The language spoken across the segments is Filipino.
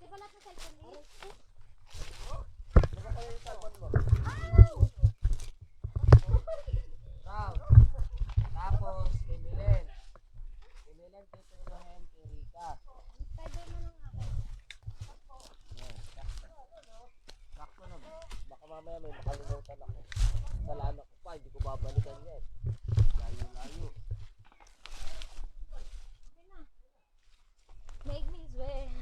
Di ba lahat ng cellphone niya? Baka kayo yung cellphone mo. Raw. Tapos, Pimilen. Pimilen, tituluhin, kay Rika. Pwede mo lang ako. Sakto na ba? Baka mamaya may makalimutan ako. Salaan ako pa, hindi ko babalikan yan. Layo-layo. Make me swear.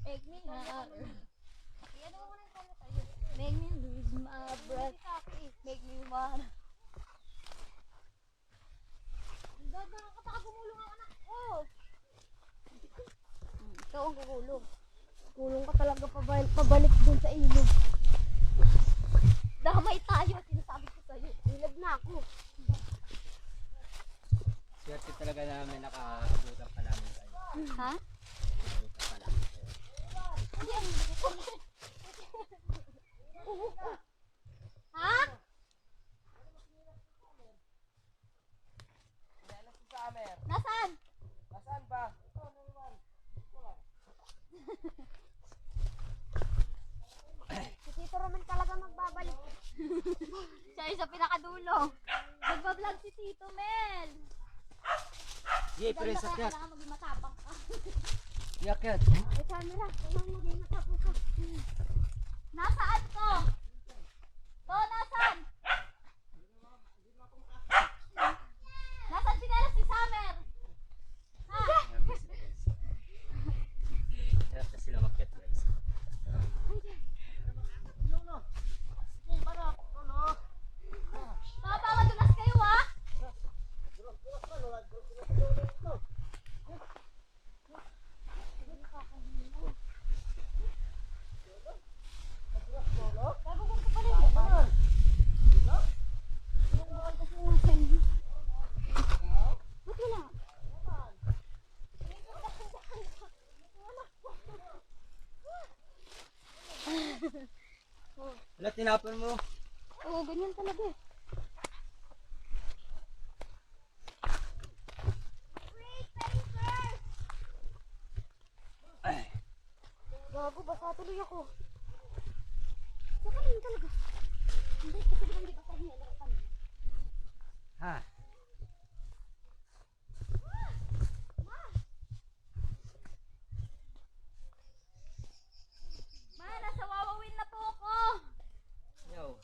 Make me holler. Yan mo muna yung kanya sa'yo. Make me lose my breath. Make me wanna. Daga, kapaka gumulong ang anak ko. Ikaw ang gugulong. Gulong ka talaga pabalik dun sa ilog. Damay tayo, sinasabi ko sa'yo. Ilad na ako. Swerte talaga namin nakaabutan pa namin kayo. Ha? Abutan pa namin kayo. Hindi, ha? Kailan si Summer? Nasaan? Nasaan ba? Si Tito Roman talaga magbabalik. Siya yung sa pinakadulo. Nagbablog si Tito Mel. Yay, pero sa kat. Kailangan maging matapang ka. Yakat. May camera. Kailangan maging matapang ka. Nasaan to? To, nasaan? Nasaan si Summer? Ha? Hirap na sila makyat, guys. Mapapadulas kayo, ha? Wala, tinapon mo. Oo, ganyan talaga eh. Ay. Gago, basa tuloy ako. Saka yun talaga. Hindi, kasi di ba hindi basa niya lang kami. Ha? Ma, nasa wawawin na po ako. Yo.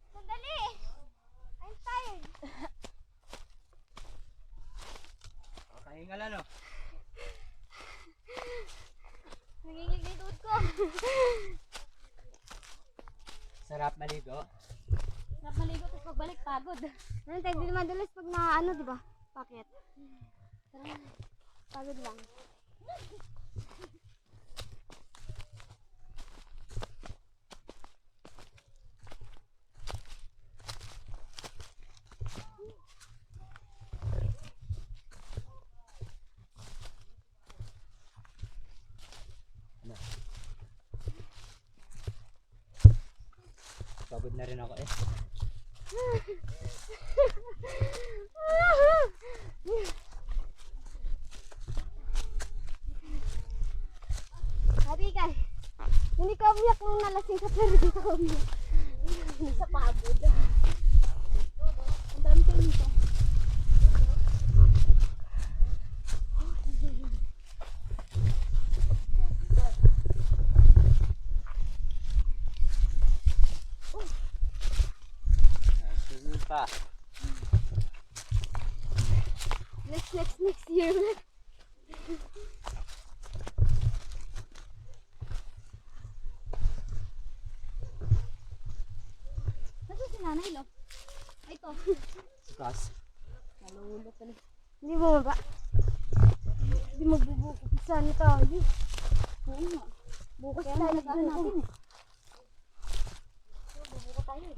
Sandali. I'm tired. Makahinga lang, no? Nangingig na yung tuhod ko. Sarap maligo. Sarap maligo, tapos pagbalik, pagod. Ano tayo, di madalas pag na ano, di ba? Pakit. Pagod lang. Pagod na rin ako eh. Sabi ka, hindi ka umiyak nung nalasing ka pero di ka umiyak. Sa pagod. Ang dami kayo nito. Swimming pa. Next year. Nasaan si nanay, lo? Ay, ito. Sukas. Nalulot na. Hindi mo ba? Hindi magbubuko. Saan tayo? Oo nga. Bukas tayo natin eh. Bubuko tayo eh.